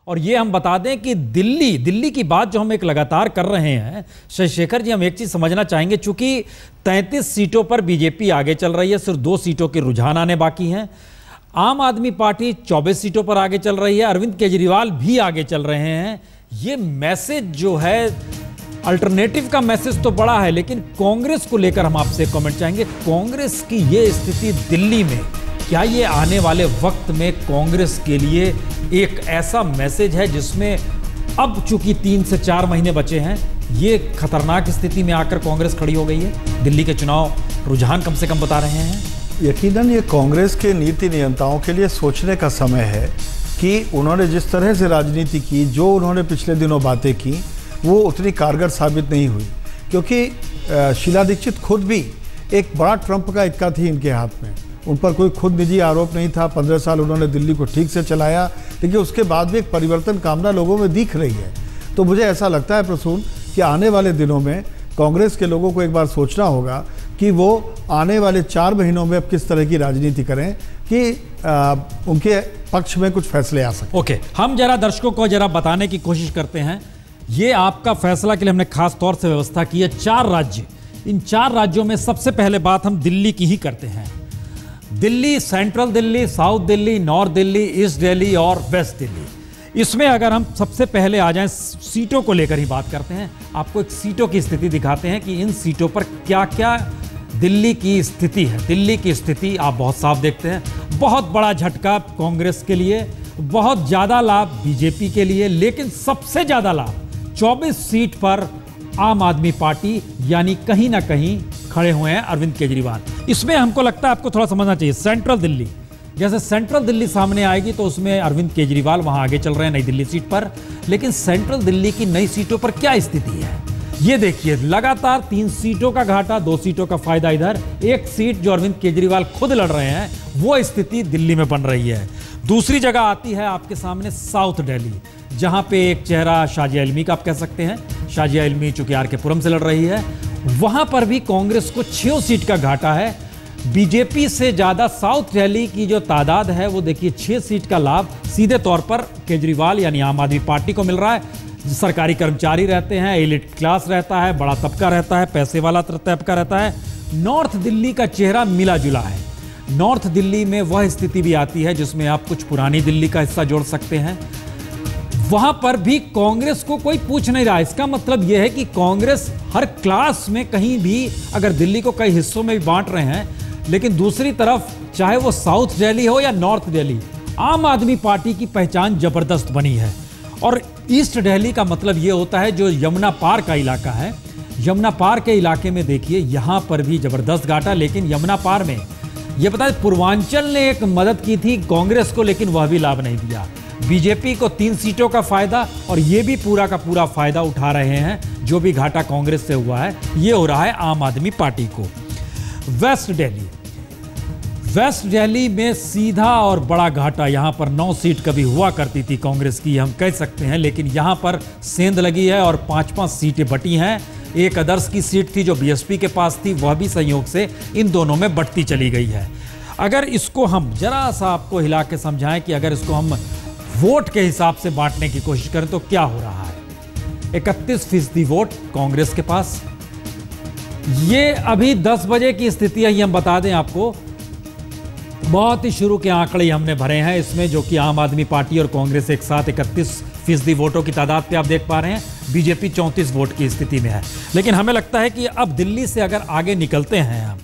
और ये हम बता दें कि दिल्ली की बात जो हम एक लगातार कर रहे हैं, शशिशेखर जी, हम एक चीज समझना चाहेंगे। चूंकि 33 सीटों पर बीजेपी आगे चल रही है, सिर्फ 2 सीटों के रुझान आने बाकी हैं। आम आदमी पार्टी 24 सीटों पर आगे चल रही है, अरविंद केजरीवाल भी आगे चल रहे हैं। ये मैसेज जो है, अल्टरनेटिव का मैसेज तो बड़ा है, लेकिन कांग्रेस को लेकर हम आपसे कमेंट चाहेंगे। कांग्रेस की ये स्थिति दिल्ली में, क्या ये आने वाले वक्त में कांग्रेस के लिए एक ऐसा मैसेज है जिसमें अब चूंकि 3 से 4 महीने बचे हैं, ये खतरनाक स्थिति में आकर कांग्रेस खड़ी हो गई है? दिल्ली के चुनाव रुझान कम से कम बता रहे हैं। यकीनन ये कांग्रेस के नीति नियंताओं के लिए सोचने का समय है कि उन्होंने जिस तरह से राजनीति की, जो उन्होंने पिछले दिनों बातें की, वो उतनी कारगर साबित नहीं हुई। क्योंकि शीला दीक्षित खुद भी एक बड़ा ट्रंप का इक्का थी इनके हाथ में। उन पर कोई खुद निजी आरोप नहीं था। 15 साल उन्होंने दिल्ली को ठीक से चलाया, लेकिन उसके बाद भी एक परिवर्तन कामना लोगों में दिख रही है। तो मुझे ऐसा लगता है प्रसून कि आने वाले दिनों में कांग्रेस के लोगों को एक बार सोचना होगा कि वो आने वाले 4 महीनों में अब किस तरह की राजनीति करें कि उनके पक्ष में कुछ फैसले आ सकें। ओके, हम जरा दर्शकों को जरा बताने की कोशिश करते हैं। ये आपका फैसला के लिए हमने खास तौर से व्यवस्था की है। 4 राज्य, इन 4 राज्यों में सबसे पहले बात हम दिल्ली की ही करते हैं। Delhi, central Delhi, south Delhi, north Delhi, east Delhi और वेस्ट दिल्ली। इसमें अगर हम सबसे पहले आ जाएं, सीटों को लेकर ही बात करते हैं। आपको एक सीटों की स्थिति दिखाते हैं कि इन सीटों पर क्या क्या दिल्ली की स्थिति है। दिल्ली की स्थिति आप बहुत साफ देखते हैं। बहुत बड़ा झटका कांग्रेस के लिए, बहुत ज्यादा लाभ बीजेपी के लिए, लेकिन सबसे ज्यादा लाभ 24 सीट पर आम आदमी पार्टी, यानी कहीं ना कहीं खड़े हुए हैं अरविंद केजरीवाल। इसमें हमको लगता है आपको थोड़ा समझना चाहिए। सेंट्रल दिल्ली, जैसे सेंट्रल दिल्ली सामने आएगी तो उसमें अरविंद केजरीवाल वहां आगे चल रहे हैं नई दिल्ली सीट पर। लेकिन सेंट्रल दिल्ली की नई सीटों पर क्या स्थिति है, ये देखिए। लगातार 3 सीटों का घाटा, 2 सीटों का फायदा इधर, 1 सीट जो अरविंद केजरीवाल खुद लड़ रहे हैं, वो स्थिति दिल्ली में बन रही है। दूसरी जगह आती है आपके सामने साउथ दिल्ली, जहां पे एक चेहरा शाजिया इल्मी का आप कह सकते हैं। शाजिया इल्मी चूंकि आर के पुरम से लड़ रही है, वहां पर भी कांग्रेस को 6 सीट का घाटा है। बीजेपी से ज्यादा साउथ दिल्ली की जो तादाद है, वो देखिए 6 सीट का लाभ सीधे तौर पर केजरीवाल यानी आम आदमी पार्टी को मिल रहा है। सरकारी कर्मचारी रहते हैं, एलिट क्लास रहता है, बड़ा तबका रहता है, पैसे वाला तबका रहता है। नॉर्थ दिल्ली का चेहरा मिला जुला है। नॉर्थ दिल्ली में वह स्थिति भी आती है जिसमें आप कुछ पुरानी दिल्ली का हिस्सा जोड़ सकते हैं। वहां पर भी कांग्रेस को कोई पूछ नहीं रहा। इसका मतलब यह है कि कांग्रेस हर क्लास में कहीं भी, अगर दिल्ली को कई हिस्सों में भी बांट रहे हैं, लेकिन दूसरी तरफ चाहे वो साउथ दिल्ली हो या नॉर्थ दिल्ली, आम आदमी पार्टी की पहचान जबरदस्त बनी है। और ईस्ट दिल्ली का मतलब यह होता है जो यमुना पार का इलाका है। यमुना पार के इलाके में देखिए, यहां पर भी जबरदस्त घाटा। लेकिन यमुना पार में यह पता है, पूर्वांचल ने एक मदद की थी कांग्रेस को, लेकिन वह भी लाभ नहीं दिया। बीजेपी को 3 सीटों का फायदा, और यह भी पूरा का पूरा फायदा उठा रहे हैं। जो भी घाटा कांग्रेस से हुआ है, यह हो रहा है आम आदमी पार्टी को। वेस्ट दिल्ली, वेस्ट दिल्ली में सीधा और बड़ा घाटा। यहां पर 9 सीट कभी हुआ करती थी कांग्रेस की, हम कह सकते हैं, लेकिन यहां पर सेंध लगी है और 5-5 सीटें बटी हैं। एक अदर्स की सीट थी जो बीएसपी के पास थी, वह भी संयोग से इन दोनों में बटती चली गई है। अगर इसको हम जरा सा आपको हिला के समझाएं कि अगर इसको हम वोट के हिसाब से बांटने की कोशिश करें तो क्या हो रहा है। 31% वोट कांग्रेस के पास। ये अभी 10 बजे की स्थिति है, ये हम बता दें आपको। बहुत ही शुरू के आंकड़े हमने भरे हैं इसमें, जो कि आम आदमी पार्टी और कांग्रेस एक साथ 31% वोटों की तादाद पे आप देख पा रहे हैं। बीजेपी 34 वोट की स्थिति में है। लेकिन हमें लगता है कि अब दिल्ली से अगर आगे निकलते हैं हम,